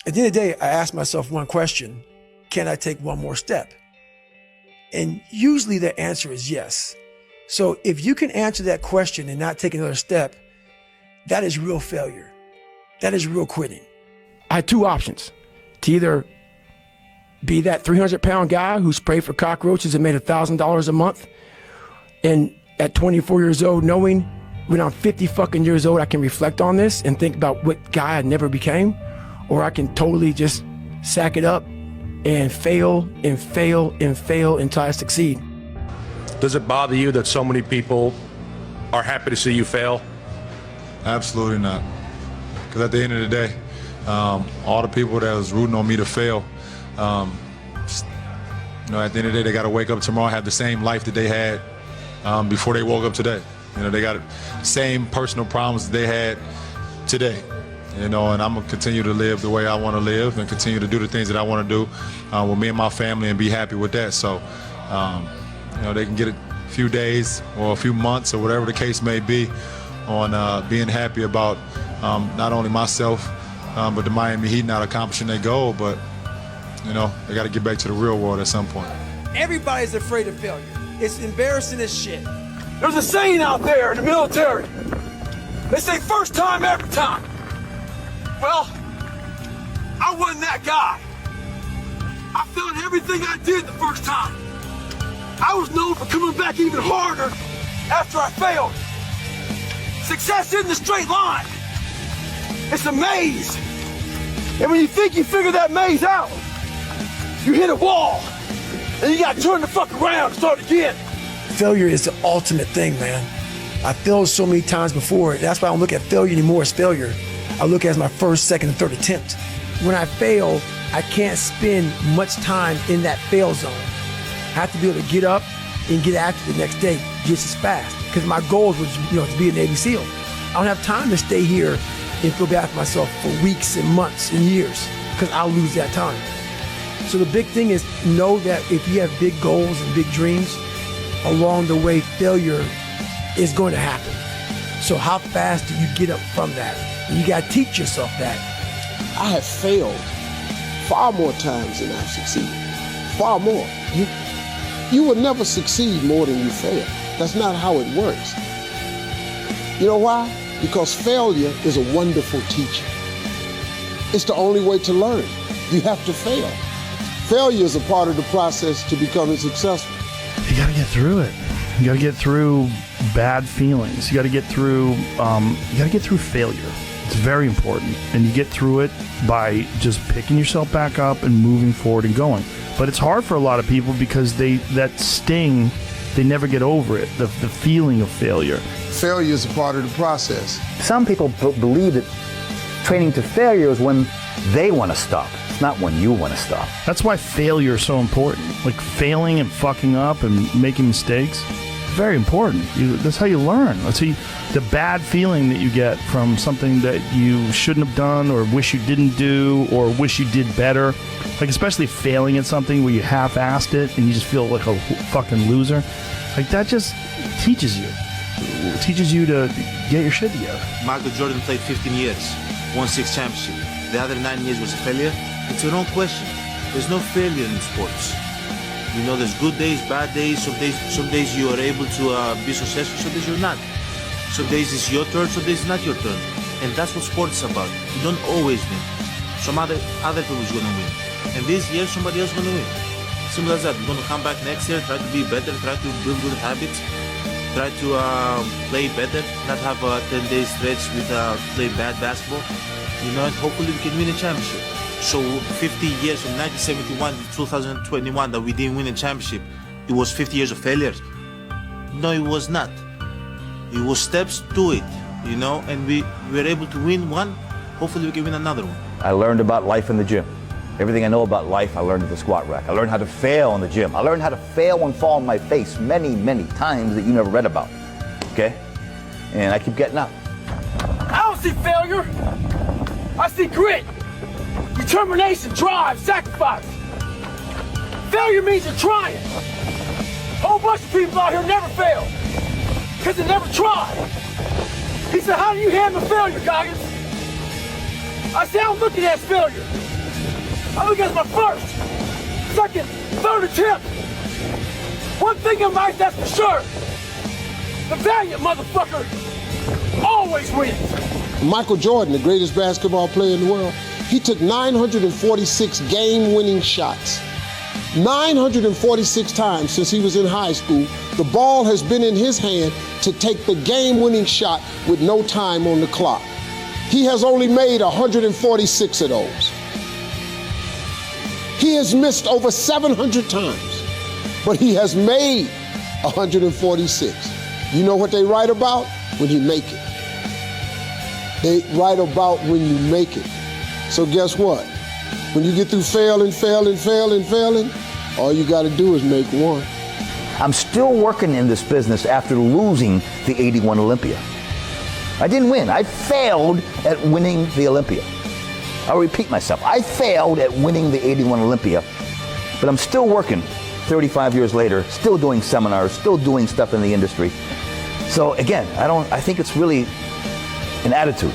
At the end of the day, I ask myself one question: can I take one more step? And usually the answer is yes. So if you can answer that question and not take another step, that is real failure. That is real quitting. I had two options: to either be that 300-pound guy who sprayed for cockroaches and made $1,000 a month, and at 24 years old, knowing when I'm 50 fucking years old, I can reflect on this and think about what guy I never became, or I can totally just sack it up and fail and fail and fail until I succeed. Does it bother you that so many people are happy to see you fail? Absolutely not. Because at the end of the day, all the people that was rooting on me to fail, at the end of the day, they got to wake up tomorrow, have the same life that they had before they woke up today. They got the same personal problems that they had today. And I'm gonna continue to live the way I want to live and continue to do the things that I want to do with me and my family and be happy with that. So, they can get a few days or a few months or whatever the case may be on being happy about not only myself, but the Miami Heat not accomplishing their goal, but, they got to get back to the real world at some point. Everybody's afraid of failure. It's embarrassing as shit. There's a saying out there in the military. They say first time, every time. Well, I wasn't that guy. I failed everything I did the first time. I was known for coming back even harder after I failed. Success isn't a straight line. It's a maze. And when you think you figure that maze out, you hit a wall. And you gotta turn the fuck around and start again. Failure is the ultimate thing, man. I failed so many times before. That's why I don't look at failure anymore as failure. I look at it as my first, second, and third attempt. When I fail, I can't spend much time in that fail zone. I have to be able to get up and get after the next day just as fast. Because my goal was, to be a Navy SEAL. I don't have time to stay here and feel bad for myself for weeks and months and years, because I'll lose that time. So the big thing is know that if you have big goals and big dreams, along the way, failure is going to happen. So how fast do you get up from that? And you got to teach yourself that. I have failed far more times than I've succeeded. Far more. You will never succeed more than you fail. That's not how it works. You know why? Because failure is a wonderful teacher. It's the only way to learn. You have to fail. Failure is a part of the process to becoming successful. You got to get through it. You got to get through bad feelings. You got to get through. Failure. It's very important, and you get through it by just picking yourself back up and moving forward and going. But it's hard for a lot of people because that sting, they never get over it. The feeling of failure. Failure is a part of the process. Some people believe that training to failure is when they want to stop. It's not when you want to stop. That's why failure is so important. Like failing and fucking up and making mistakes, very important. That's how you learn. That's how the bad feeling that you get from something that you shouldn't have done or wish you didn't do or wish you did better. Like especially failing at something where you half-assed it and you just feel like a fucking loser. Like that just teaches you. It teaches you to get your shit together. Michael Jordan played 15 years, won 6 championships. The other 9 years was a failure. It's a wrong question. There's no failure in sports. There's good days, bad days. Some days you are able to be successful, some days you're not. Some days it's your turn, some days it's not your turn. And that's what sports is about. You don't always win. Some other people's gonna win. And this year somebody else is gonna win. Simple as that. You're gonna come back next year, try to be better, try to build good habits, try to play better, not have 10 days stretch with play bad basketball. And hopefully we can win a championship. So 50 years from 1971 to 2021 that we didn't win a championship, it was 50 years of failures? No, it was not. It was steps to it, and we were able to win one. Hopefully we can win another one. I learned about life in the gym. Everything I know about life, I learned at the squat rack. I learned how to fail in the gym. I learned how to fail and fall on my face many, many times that you never read about, okay? And I keep getting up. I don't see failure. I see grit, determination, drive, sacrifice. Failure means you're trying. A whole bunch of people out here never fail because they never tried. He said, how do you handle failure, Goggins? I said, I don't look at it as failure. I look at it as my first, second, third attempt. One thing in life that's for sure. The valiant motherfucker always wins. Michael Jordan, the greatest basketball player in the world, he took 946 game-winning shots. 946 times since he was in high school, the ball has been in his hand to take the game-winning shot with no time on the clock. He has only made 146 of those. He has missed over 700 times, but he has made 146. You know what they write about? When you make it. They write about when you make it. So guess what? When you get through failing, all you gotta do is make one. I'm still working in this business after losing the 81 Olympia. I didn't win. I failed at winning the Olympia. I'll repeat myself. I failed at winning the 81 Olympia, but I'm still working 35 years later, still doing seminars, still doing stuff in the industry. So again, I think it's really an attitude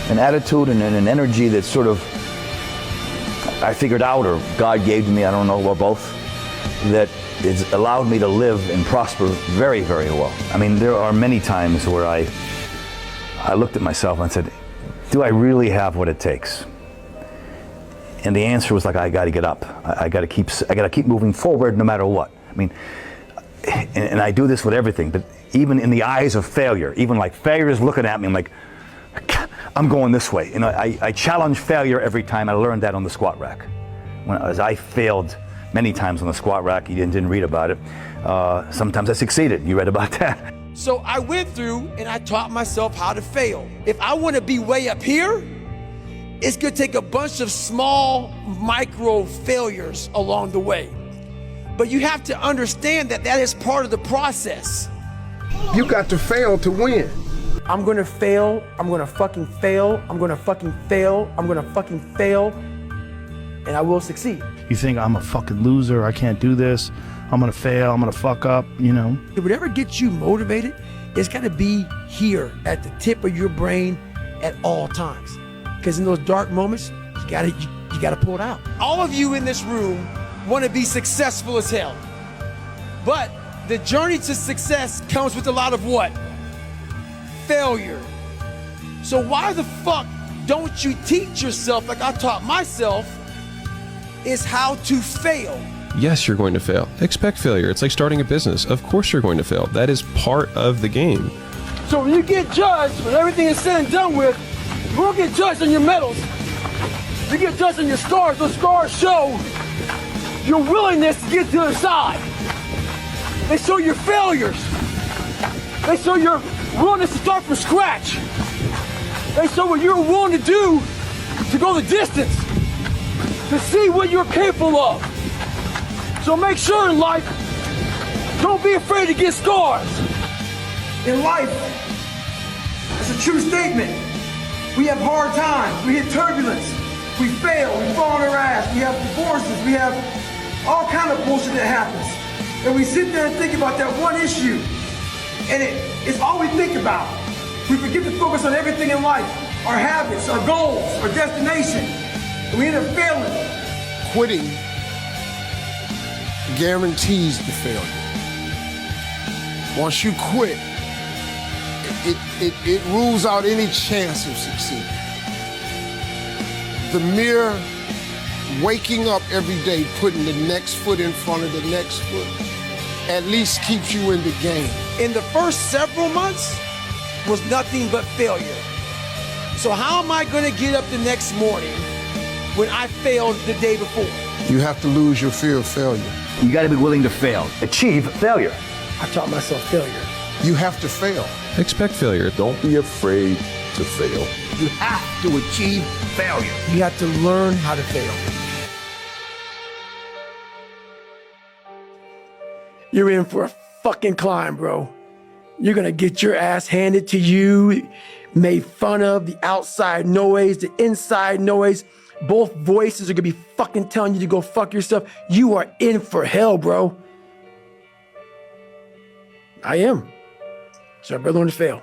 and an energy that sort of I figured out, or God gave to me, I don't know, or both, that it's allowed me to live and prosper very, very well. I mean, there are many times where I looked at myself and said, do I really have what it takes? And the answer was like, I got to get up. I got to keep moving forward no matter what. I mean, and I do this with everything, but even in the eyes of failure, even like failure is looking at me, I'm like, I'm going this way. You know, I challenge failure every time. I learned that on the squat rack. As I failed many times on the squat rack, you didn't read about it. Sometimes I succeeded. You read about that. So I went through and I taught myself how to fail. If I want to be way up here, it's going to take a bunch of small micro failures along the way. But you have to understand that that is part of the process. You got to fail to win. I'm gonna fail, I'm gonna fucking fail, I'm gonna fucking fail, I'm gonna fucking fail, and I will succeed. You think I'm a fucking loser, I can't do this, I'm gonna fail, I'm gonna fuck up, you know? Whatever gets you motivated, it's gotta be here at the tip of your brain at all times. Because in those dark moments, you gotta pull it out. All of you in this room wanna be successful as hell. But the journey to success comes with a lot of what? Failure. So why the fuck don't you teach yourself, like I taught myself, is how to fail? Yes, you're going to fail. Expect failure. It's like starting a business. Of course you're going to fail. That is part of the game. So when you get judged, when everything is said and done with, you won't get judged on your medals. You get judged on your scars. Those scars show your willingness to get to the other side. They show your failures. They show your willingness to start from scratch. They show what you're willing to do to go the distance, to see what you're capable of. So make sure in life, don't be afraid to get scars. In life, it's a true statement. We have hard times, we hit turbulence, we fail, we fall on our ass, we have divorces, we have all kind of bullshit that happens. And we sit there and think about that one issue, and it's all we think about. We forget to focus on everything in life, our habits, our goals, our destination, and we end up failing. Quitting guarantees the failure. Once you quit, it rules out any chance of succeeding. The mere waking up every day, putting the next foot in front of the next foot, at least keeps you in the game. In the first several months was nothing but failure. So how am I gonna get up the next morning when I failed the day before? You have to lose your fear of failure. You got to be willing to fail. Achieve failure. I taught myself failure. You have to fail. Expect failure. Don't be afraid to fail. You have to achieve failure. You have to learn how to fail. You're in for a fucking climb, bro. You're gonna get your ass handed to you, made fun of, the outside noise, the inside noise. Both voices are gonna be fucking telling you to go fuck yourself. You are in for hell, bro. I am. So I better learn to fail.